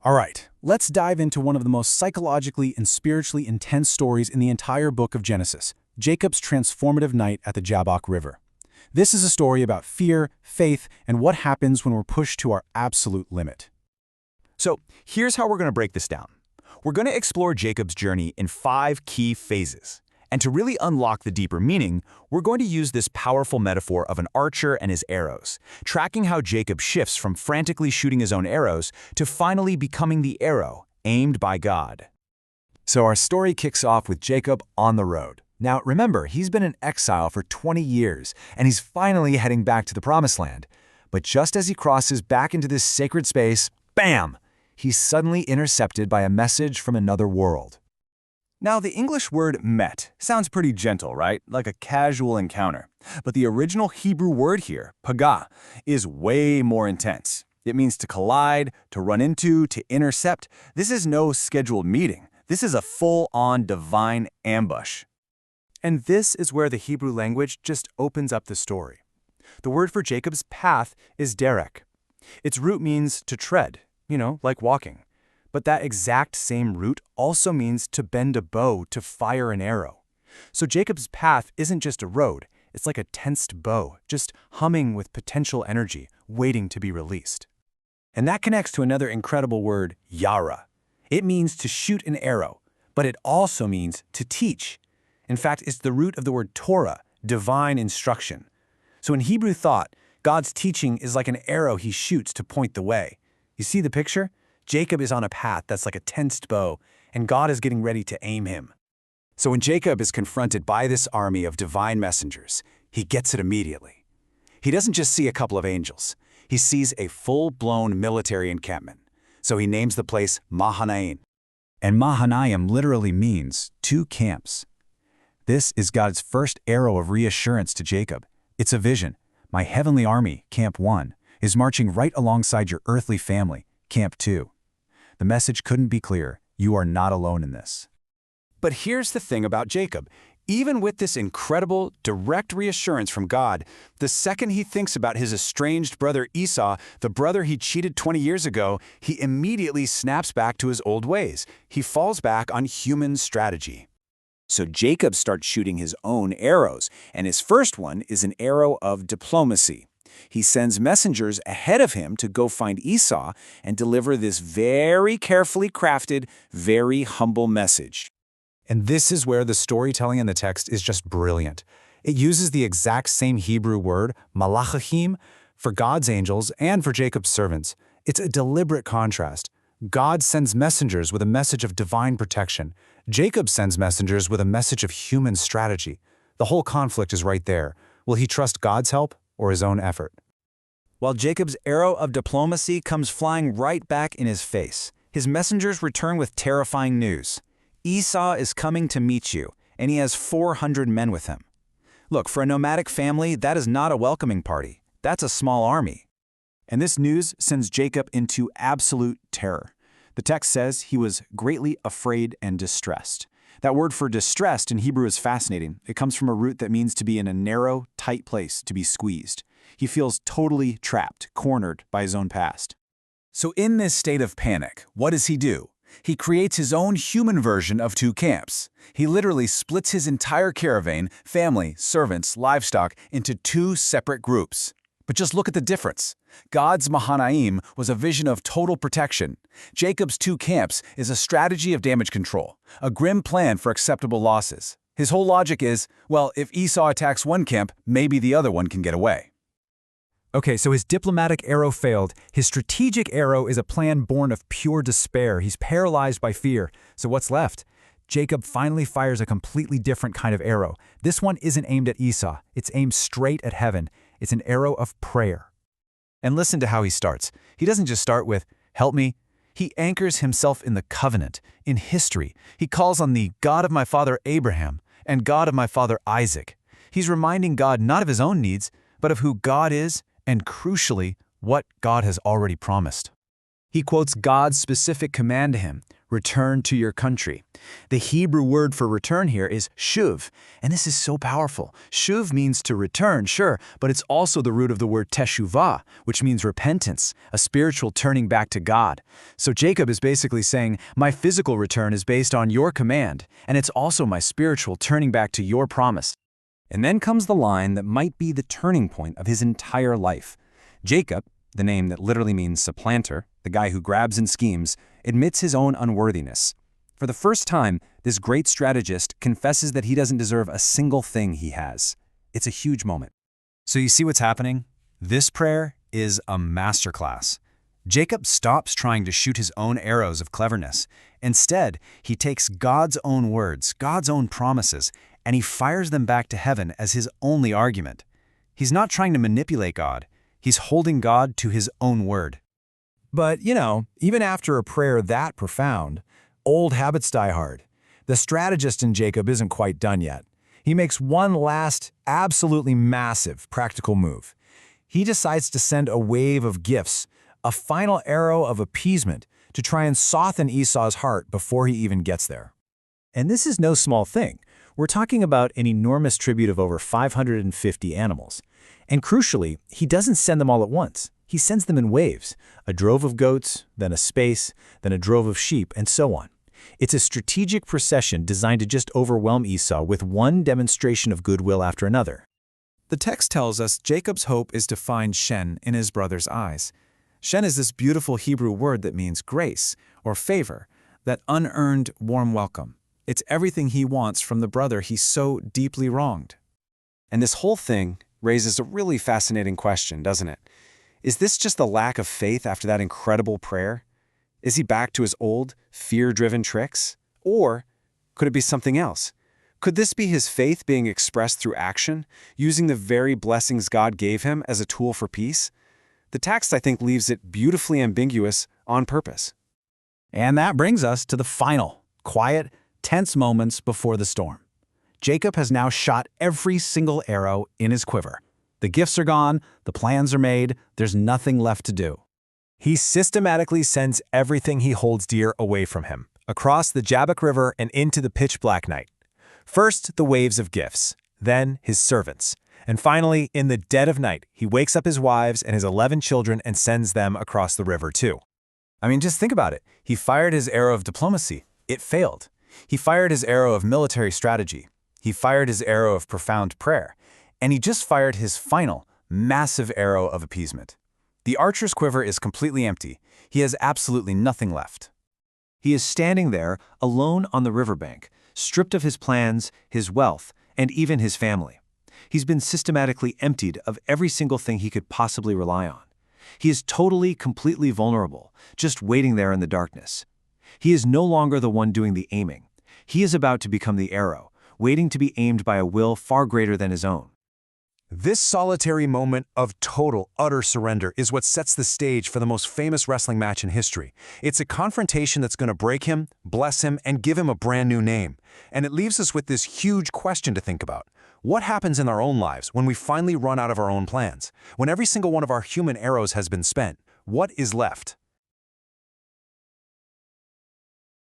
All right, let's dive into one of the most psychologically and spiritually intense stories in the entire book of Genesis, Jacob's transformative night at the Jabbok River. This is a story about fear, faith, and what happens when we're pushed to our absolute limit. So here's how we're going to break this down. We're going to explore Jacob's journey in 5 key phases. And to really unlock the deeper meaning, we're going to use this powerful metaphor of an archer and his arrows, tracking how Jacob shifts from frantically shooting his own arrows to finally becoming the arrow aimed by God. So our story kicks off with Jacob on the road. Now remember, he's been in exile for 20 years, and he's finally heading back to the Promised Land. But just as he crosses back into this sacred space, bam! He's suddenly intercepted by a message from another world. Now, the English word met sounds pretty gentle, right? Like a casual encounter. But the original Hebrew word here, pagah, is way more intense. It means to collide, to run into, to intercept. This is no scheduled meeting. This is a full-on divine ambush. And this is where the Hebrew language just opens up the story. The word for Jacob's path is derek. Its root means to tread, like walking. But that exact same root also means to bend a bow to fire an arrow. So Jacob's path isn't just a road, it's like a tensed bow, just humming with potential energy, waiting to be released. And that connects to another incredible word, yara. It means to shoot an arrow, but it also means to teach. In fact, it's the root of the word Torah, divine instruction. So in Hebrew thought, God's teaching is like an arrow he shoots to point the way. You see the picture? Jacob is on a path that's like a tensed bow, and God is getting ready to aim him. So when Jacob is confronted by this army of divine messengers, he gets it immediately. He doesn't just see a couple of angels. He sees a full-blown military encampment. So he names the place Mahanaim. And Mahanaim literally means 2 camps. This is God's first arrow of reassurance to Jacob. It's a vision. My heavenly army, Camp 1, is marching right alongside your earthly family, Camp 2. The message couldn't be clearer. You are not alone in this. But here's the thing about Jacob. Even with this incredible, direct reassurance from God, the second he thinks about his estranged brother Esau, the brother he cheated 20 years ago, he immediately snaps back to his old ways. He falls back on human strategy. So Jacob starts shooting his own arrows, and his first one is an arrow of diplomacy. He sends messengers ahead of him to go find Esau and deliver this very carefully crafted, very humble message. And this is where the storytelling in the text is just brilliant. It uses the exact same Hebrew word, malachim, for God's angels and for Jacob's servants. It's a deliberate contrast. God sends messengers with a message of divine protection. Jacob sends messengers with a message of human strategy. The whole conflict is right there. Will he trust God's help or his own effort? While Jacob's arrow of diplomacy comes flying right back in his face, his messengers return with terrifying news. Esau is coming to meet you, and he has 400 men with him. Look, for a nomadic family, that is not a welcoming party. That's a small army. And this news sends Jacob into absolute terror. The text says he was greatly afraid and distressed. That word for distressed in Hebrew is fascinating. It comes from a root that means to be in a narrow, tight place, to be squeezed. He feels totally trapped, cornered by his own past. So in this state of panic, what does he do? He creates his own human version of 2 camps. He literally splits his entire caravan, family, servants, livestock, into 2 separate groups. But just look at the difference. God's Mahanaim was a vision of total protection. Jacob's 2 camps is a strategy of damage control, a grim plan for acceptable losses. His whole logic is, well, if Esau attacks one camp, maybe the other one can get away. Okay, so his diplomatic arrow failed. His strategic arrow is a plan born of pure despair. He's paralyzed by fear. So what's left? Jacob finally fires a completely different kind of arrow. This one isn't aimed at Esau. It's aimed straight at heaven. It's an arrow of prayer. And listen to how he starts. He doesn't just start with, "Help me." He anchors himself in the covenant, in history. He calls on the God of my father Abraham and God of my father Isaac. He's reminding God not of his own needs, but of who God is and, crucially, what God has already promised. He quotes God's specific command to him, return to your country. The Hebrew word for return here is shuv, and this is so powerful. Shuv means to return, sure, but it's also the root of the word teshuvah, which means repentance, a spiritual turning back to God. So Jacob is basically saying, my physical return is based on your command, and it's also my spiritual turning back to your promise. And then comes the line that might be the turning point of his entire life. Jacob, the name that literally means supplanter, the guy who grabs and schemes, admits his own unworthiness. For the first time, this great strategist confesses that he doesn't deserve a single thing he has. It's a huge moment. So you see what's happening? This prayer is a masterclass. Jacob stops trying to shoot his own arrows of cleverness. Instead, he takes God's own words, God's own promises, and he fires them back to heaven as his only argument. He's not trying to manipulate God. He's holding God to his own word. But, even after a prayer that profound, old habits die hard. The strategist in Jacob isn't quite done yet. He makes one last, absolutely massive practical move. He decides to send a wave of gifts, a final arrow of appeasement, to try and soften Esau's heart before he even gets there. And this is no small thing. We're talking about an enormous tribute of over 550 animals. And crucially, he doesn't send them all at once. He sends them in waves, a drove of goats, then a space, then a drove of sheep, and so on. It's a strategic procession designed to just overwhelm Esau with one demonstration of goodwill after another. The text tells us Jacob's hope is to find Shen in his brother's eyes. Shen is this beautiful Hebrew word that means grace or favor, that unearned warm welcome. It's everything he wants from the brother he so deeply wronged. And this whole thing raises a really fascinating question, doesn't it? Is this just the lack of faith after that incredible prayer? Is he back to his old, fear-driven tricks? Or could it be something else? Could this be his faith being expressed through action, using the very blessings God gave him as a tool for peace? The text, I think, leaves it beautifully ambiguous on purpose. And that brings us to the final, quiet, tense moments before the storm. Jacob has now shot every single arrow in his quiver. The gifts are gone, the plans are made, there's nothing left to do. He systematically sends everything he holds dear away from him, across the Jabbok River and into the pitch-black night. First, the waves of gifts, then his servants. And finally, in the dead of night, he wakes up his wives and his 11 children and sends them across the river too. I mean, just think about it. He fired his arrow of diplomacy. It failed. He fired his arrow of military strategy. He fired his arrow of profound prayer. And he just fired his final, massive arrow of appeasement. The archer's quiver is completely empty. He has absolutely nothing left. He is standing there, alone on the riverbank, stripped of his plans, his wealth, and even his family. He's been systematically emptied of every single thing he could possibly rely on. He is totally, completely vulnerable, just waiting there in the darkness. He is no longer the one doing the aiming. He is about to become the arrow, waiting to be aimed by a will far greater than his own. This solitary moment of total, utter surrender is what sets the stage for the most famous wrestling match in history. It's a confrontation that's going to break him, bless him, and give him a brand new name. And it leaves us with this huge question to think about. What happens in our own lives when we finally run out of our own plans? When every single one of our human arrows has been spent, what is left?